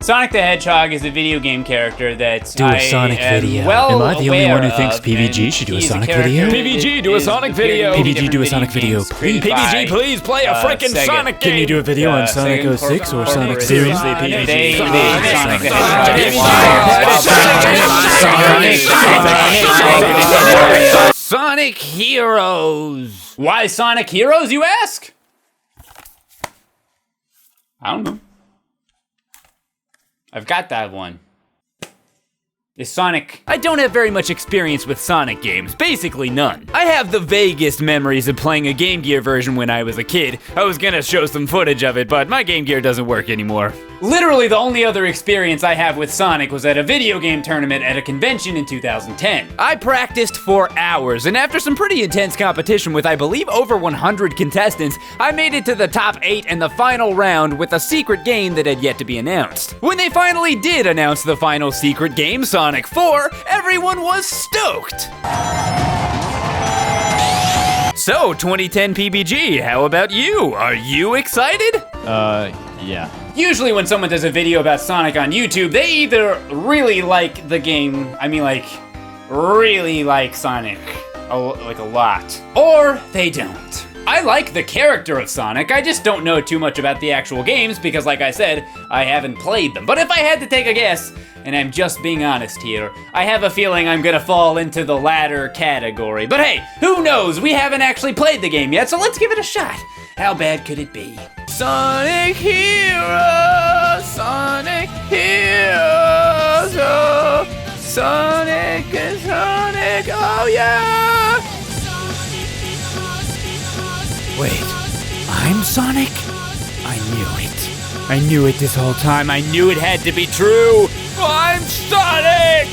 Sonic the Hedgehog is a video game character that Do a Sonic video. Well, am I the only one who thinks of, PBG should do a he's Sonic character video? that PBG, do a is Sonic appearing video. in many PBG, do a different Sonic video, games please. created by, PBG, please play a frickin' Sega. Sonic game. Can you do a video on Sonic Sega 06 or Sonic Corporation. Seriously, PBG? They Sonic the Hedgehog. Sonic Heroes. Why Sonic Heroes, you ask? I don't know. I've got that one. Is Sonic... I don't have very much experience with Sonic games, basically none. I have the vaguest memories of playing a Game Gear version when I was a kid. I was gonna show some footage of it, but my Game Gear doesn't work anymore. Literally the only other experience I have with Sonic was at a video game tournament at a convention in 2010. I practiced for hours, and after some pretty intense competition with I believe over 100 contestants, I made it to the top 8 in the final round with a secret game that had yet to be announced. When they finally did announce the final secret game, Sonic 4, everyone was stoked! So, 2010 PBG, how about you? Are you excited? Yeah. Usually when someone does a video about Sonic on YouTube, they either really like the game, really like Sonic, like a lot, or they don't. I like the character of Sonic, I just don't know too much about the actual games because like I said, I haven't played them. But if I had to take a guess, and I'm just being honest here, I have a feeling I'm gonna fall into the latter category. But hey, who knows? We haven't actually played the game yet, so let's give it a shot. How bad could it be? Sonic Heroes, Sonic Heroes, oh, Sonic and Sonic, oh yeah! Wait, I'm Sonic? I knew it. I knew it this whole time. I knew it had to be true. I'm Sonic!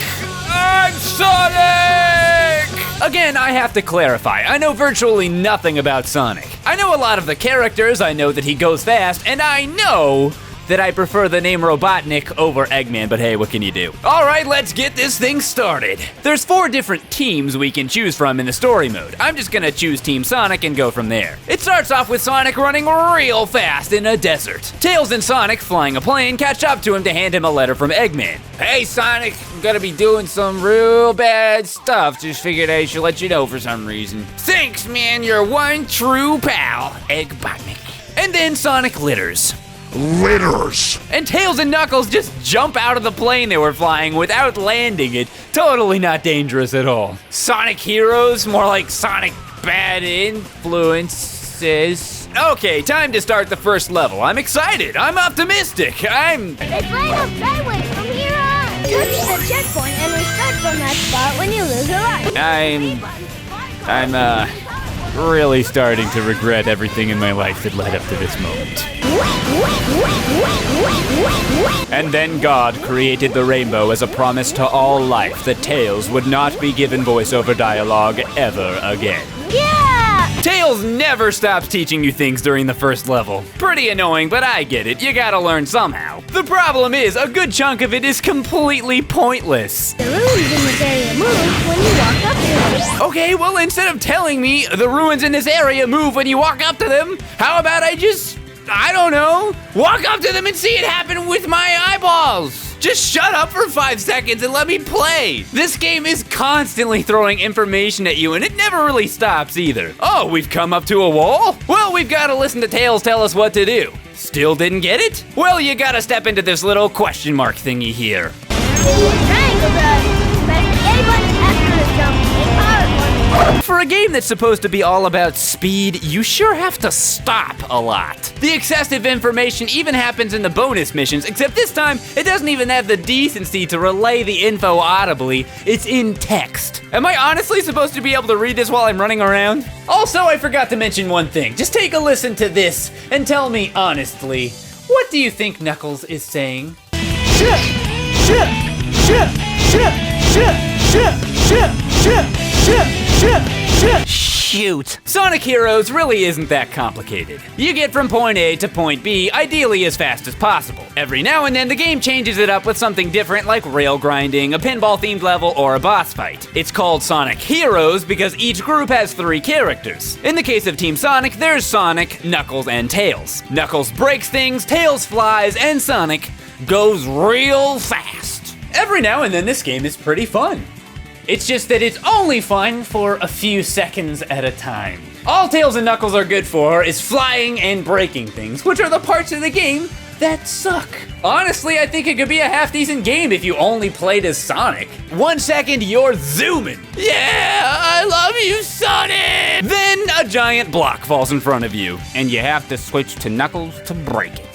I'm Sonic! Again, I have to clarify. I know virtually nothing about Sonic. I know a lot of the characters, I know that he goes fast, and I know that I prefer the name Robotnik over Eggman, but hey, what can you do? All right, let's get this thing started. There's 4 different teams we can choose from in the story mode. I'm just gonna choose Team Sonic and go from there. It starts off with Sonic running real fast in a desert. Tails and Sonic, flying a plane, catch up to him to hand him a letter from Eggman. Hey Sonic, I'm gonna be doing some real bad stuff. Just figured I should let you know for some reason. Thanks, man, you're one true pal, Eggbotnik. And then Sonic litters. And Tails and Knuckles just jump out of the plane they were flying without landing it. Totally not dangerous at all. Sonic Heroes, more like Sonic Bad Influences. Okay, time to start the first level. I'm excited, I'm optimistic, It's right up sideways from here on. Touch the checkpoint and restart from that spot when you lose a life. I'm really starting to regret everything in my life that led up to this moment. And then God created the rainbow as a promise to all life that Tails would not be given voiceover dialogue ever again. Yeah! Tails never stops teaching you things during the first level. Pretty annoying, but I get it. You gotta learn somehow. The problem is, a good chunk of it is completely pointless. The ruins in this area move when you walk up to them. Okay, well, instead of telling me the ruins in this area move when you walk up to them, how about I don't know, walk up to them and see it happen with my eyeballs? Just shut up for 5 seconds and let me play. This game is constantly throwing information at you and it never really stops either. Oh, we've come up to a wall? Well, we've gotta listen to Tails tell us what to do. Still didn't get it? Well, you gotta step into this little question mark thingy here. Triangle does. Press the A button after the jump. Take power for me. For a game that's supposed to be all about speed, you sure have to stop a lot. The excessive information even happens in the bonus missions, except this time, it doesn't even have the decency to relay the info audibly. It's in text. Am I honestly supposed to be able to read this while I'm running around? Also, I forgot to mention one thing. Just take a listen to this and tell me honestly, what do you think Knuckles is saying? Shit! Shit! Shit! Shit! Shit! Shit! Shit! Shit! Shit! Shit! Shit! Shoot. Sonic Heroes really isn't that complicated. You get from point A to point B, ideally as fast as possible. Every now and then, the game changes it up with something different like rail grinding, a pinball-themed level, or a boss fight. It's called Sonic Heroes because each group has 3 characters. In the case of Team Sonic, there's Sonic, Knuckles, and Tails. Knuckles breaks things, Tails flies, and Sonic goes real fast. Every now and then this game is pretty fun. It's just that it's only fun for a few seconds at a time. All Tails and Knuckles are good for is flying and breaking things, which are the parts of the game that suck. Honestly, I think it could be a half-decent game if you only played as Sonic. 1 second, you're zooming. Yeah, I love you, Sonic! Then a giant block falls in front of you, and you have to switch to Knuckles to break it.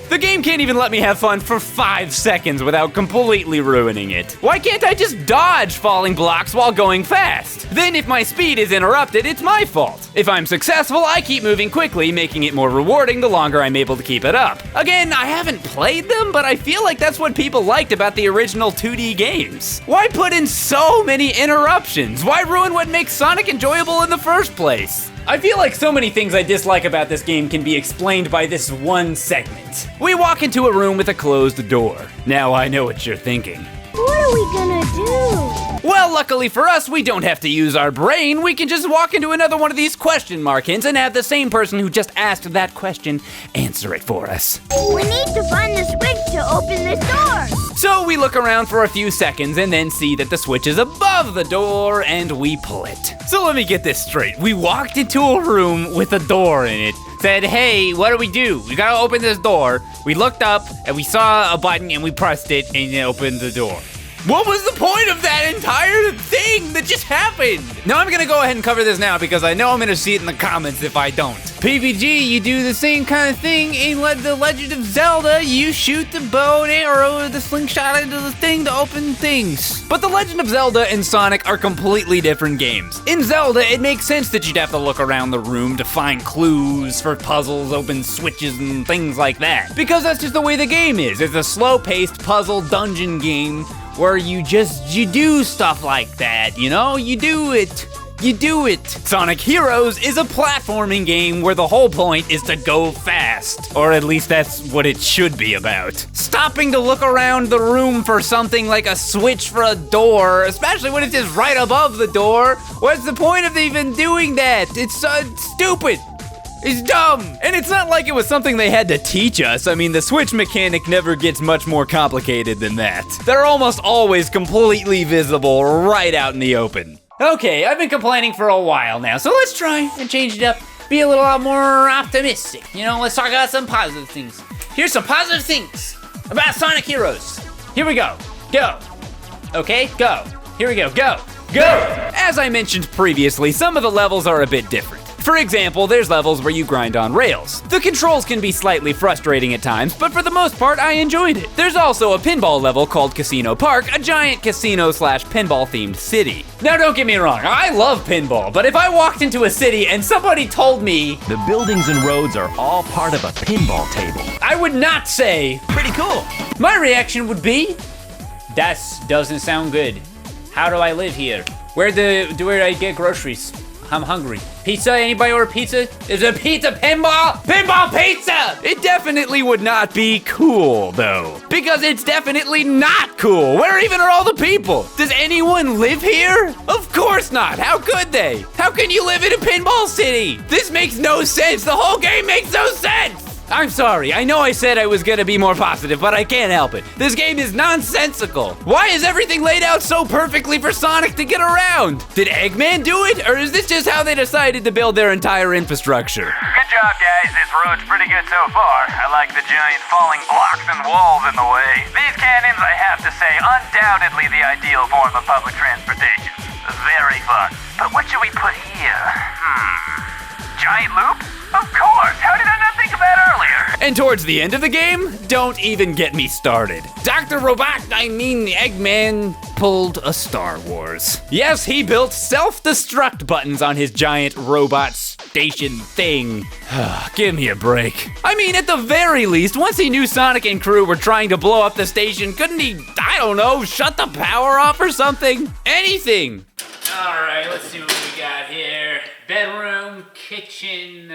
The game can't even let me have fun for 5 seconds without completely ruining it. Why can't I just dodge falling blocks while going fast? Then if my speed is interrupted, it's my fault. If I'm successful, I keep moving quickly, making it more rewarding the longer I'm able to keep it up. Again, I haven't played them, but I feel like that's what people liked about the original 2D games. Why put in so many interruptions? Why ruin what makes Sonic enjoyable in the first place? I feel like so many things I dislike about this game can be explained by this one segment. We walk into a room with a closed door. Now I know what you're thinking. What are we gonna do? Well, luckily for us, we don't have to use our brain. We can just walk into another one of these question mark hints and have the same person who just asked that question answer it for us. We need to find the switch to open this door. So we look around for a few seconds and then see that the switch is above the door and we pull it. So let me get this straight. We walked into a room with a door in it, said, hey, what do? We gotta open this door. We looked up and we saw a button and we pressed it and it opened the door. What was the point of that entire thing that just happened? Now I'm gonna go ahead and cover this now because I know I'm gonna see it in the comments if I don't. PBG, you do the same kind of thing in The Legend of Zelda. You shoot the bow and arrow or the slingshot into the thing to open things. But The Legend of Zelda and Sonic are completely different games. In Zelda, it makes sense that you'd have to look around the room to find clues for puzzles, open switches, and things like that. Because that's just the way the game is. It's a slow-paced puzzle dungeon game where you do stuff like that, you know? You do it. Sonic Heroes is a platforming game where the whole point is to go fast. Or at least that's what it should be about. Stopping to look around the room for something like a switch for a door, especially when it's just right above the door. What's the point of even doing that? It's stupid. It's dumb! And it's not like it was something they had to teach us. I mean, the switch mechanic never gets much more complicated than that. They're almost always completely visible right out in the open. Okay, I've been complaining for a while now, so let's try and change it up. Be a little lot more optimistic. You know, let's talk about some positive things. Here's some positive things about Sonic Heroes. Here we go. Go. Okay, go. Here we go. Go. Go! As I mentioned previously, some of the levels are a bit different. For example, there's levels where you grind on rails. The controls can be slightly frustrating at times, but for the most part, I enjoyed it. There's also a pinball level called Casino Park, a giant casino/pinball themed city. Now don't get me wrong, I love pinball, but if I walked into a city and somebody told me The buildings and roads are all part of a pinball table. I would not say, Pretty cool. my reaction would be, that doesn't sound good. How do I live here? Where do I get groceries? I'm hungry. Pizza? Anybody order pizza? Is it pizza pinball? Pinball pizza! It definitely would not be cool, though. Because it's definitely not cool. Where even are all the people? Does anyone live here? Of course not. How could they? How can you live in a pinball city? This makes no sense. The whole game makes no sense. I'm sorry, I know I said I was gonna be more positive, but I can't help it. This game is nonsensical. Why is everything laid out so perfectly for Sonic to get around? Did Eggman do it, or is this just how they decided to build their entire infrastructure? Good job, guys. This road's pretty good so far. I like the giant falling blocks and walls in the way. These cannons, I have to say, undoubtedly the ideal form of public transportation. Very fun. But what should we put here? Giant loop? Of course! How did I not think of that earlier? And towards the end of the game, don't even get me started. Dr. Eggman pulled a Star Wars. Yes, he built self-destruct buttons on his giant robot station thing. Give me a break. I mean, at the very least, once he knew Sonic and crew were trying to blow up the station, couldn't he, I don't know, shut the power off or something? Anything. All right, let's see what we got here. Bedroom, kitchen,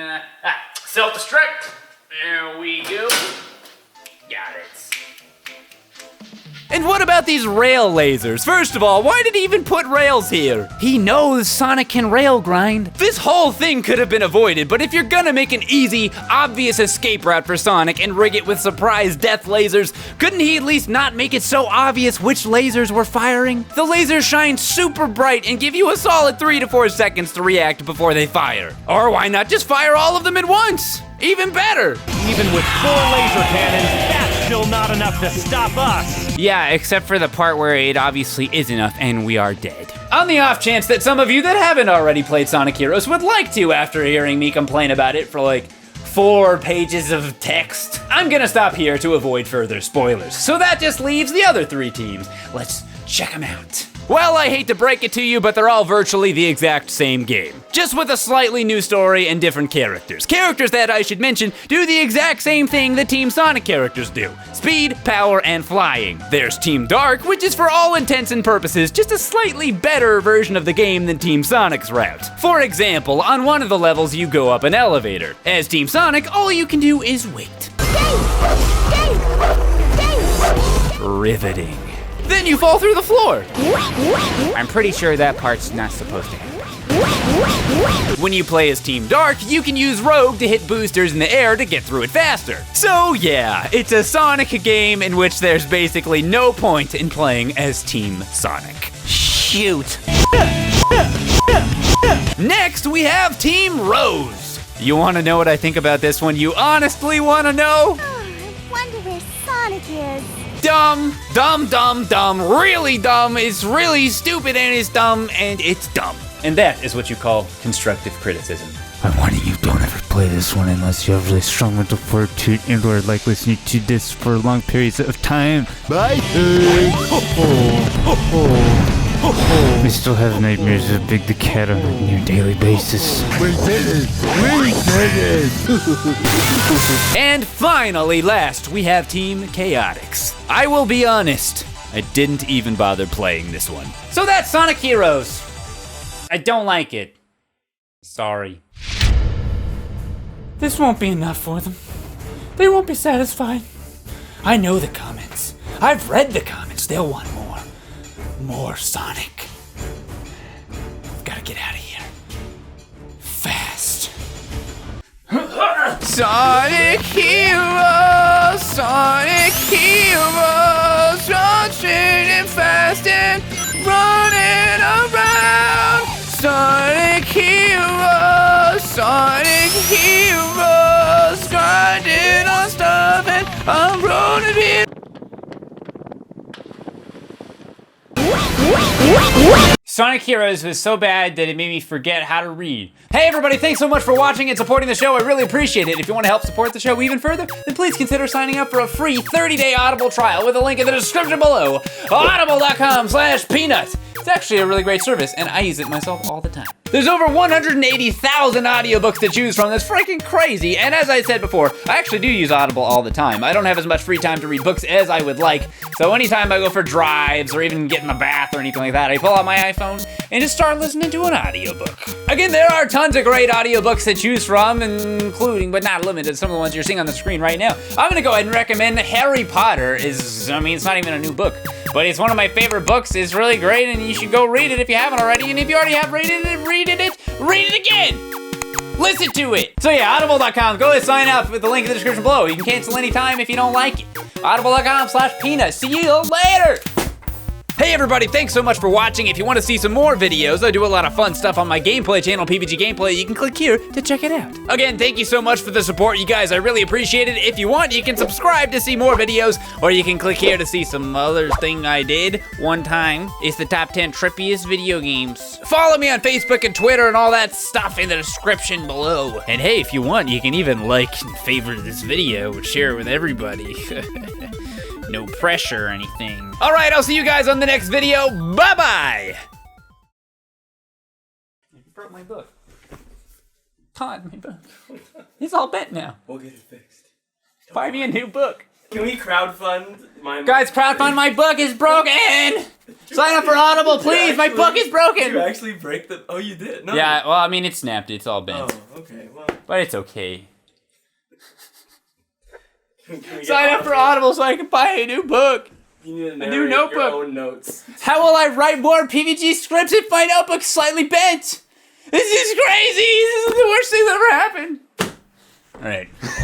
self-destruct. There we go. Got it. And what about these rail lasers? First of all, why did he even put rails here? He knows Sonic can rail grind. This whole thing could have been avoided, but if you're gonna make an easy, obvious escape route for Sonic and rig it with surprise death lasers, couldn't he at least not make it so obvious which lasers were firing? The lasers shine super bright and give you a solid 3 to 4 seconds to react before they fire. Or why not just fire all of them at once? Even better. Even with 4 laser cannons, that's still not enough to stop us. Yeah, except for the part where it obviously is enough and we are dead. On the off chance that some of you that haven't already played Sonic Heroes would like to after hearing me complain about it for like 4 pages of text, I'm gonna stop here to avoid further spoilers. So that just leaves the other 3 teams. Let's check them out. Well, I hate to break it to you, but they're all virtually the exact same game. Just with a slightly new story and different characters. Characters that, I should mention, do the exact same thing that Team Sonic characters do. Speed, power, and flying. There's Team Dark, which is for all intents and purposes just a slightly better version of the game than Team Sonic's route. For example, on one of the levels you go up an elevator. As Team Sonic, all you can do is wait. Riveting. Then you fall through the floor. I'm pretty sure that part's not supposed to happen. When you play as Team Dark, you can use Rogue to hit boosters in the air to get through it faster. So yeah, it's a Sonic game in which there's basically no point in playing as Team Sonic. Shoot. Next, we have Team Rose. You wanna know what I think about this one? You honestly wanna know? I wonder where Sonic is. Dumb, dumb, dumb, dumb, really dumb, it's really stupid and it's dumb and it's dumb. And that is what you call constructive criticism. I'm warning you, don't ever play this one unless you have really strong mental fortitude and or like listening to this for long periods of time. Bye. We still have nightmares of Big the Cat on a near daily basis. And finally, last, we have Team Chaotix. I will be honest, I didn't even bother playing this one. So that's Sonic Heroes. I don't like it. Sorry. This won't be enough for them. They won't be satisfied. I know the comments. I've read the comments. They'll want more. More Sonic. I've gotta get out of here. Fast. Sonic Heroes, Sonic Heroes, rushing and fast and running around. Sonic Heroes, Sonic Heroes, grinding on stuff and I'm running here. Sonic Heroes was so bad that it made me forget how to read. Hey everybody, thanks so much for watching and supporting the show. I really appreciate it. If you want to help support the show even further, then please consider signing up for a free 30-day Audible trial with a link in the description below. Audible.com/peanut. It's actually a really great service, and I use it myself all the time. There's over 180,000 audiobooks to choose from. That's freaking crazy. And as I said before, I actually do use Audible all the time. I don't have as much free time to read books as I would like. So anytime I go for drives or even get in the bath or anything like that, I pull out my iPhone and just start listening to an audiobook. Again, there are tons of great audiobooks to choose from, including, but not limited, some of the ones you're seeing on the screen right now. I'm gonna go ahead and recommend Harry Potter it's not even a new book, but it's one of my favorite books. It's really great and you should go read it if you haven't already. And if you already have read it again. Listen to it. So yeah, audible.com, go ahead, sign up with the link in the description below. You can cancel anytime if you don't like it. Audible.com/peanut. See you later. Hey everybody, thanks so much for watching. If you want to see some more videos, I do a lot of fun stuff on my gameplay channel, PBG Gameplay. You can click here to check it out. Again, thank you so much for the support, you guys. I really appreciate it. If you want, you can subscribe to see more videos, or you can click here to see some other thing I did one time. It's the top 10 trippiest video games. Follow me on Facebook and Twitter and all that stuff in the description below. And hey, if you want, you can even like and favorite this video and share it with everybody. No pressure or anything. All right, I'll see you guys on the next video. Bye-bye. You broke my book. Todd, my book. It's all bent now. We'll get it fixed. Buy me a new book. Can we crowdfund my... Guys, crowdfund my book is broken! Sign up for Audible, please! My book is broken! Did you actually break the... Oh, you did? No. Yeah, well, I mean, it snapped. It's all bent. Oh, okay, well... But it's okay. Can we Sign up for Audible so I can buy a new book. You need to new narrate notebook. your own notes. How will I write more PBG scripts if my notebook's slightly bent? This is crazy! This is the worst thing that ever happened. Alright.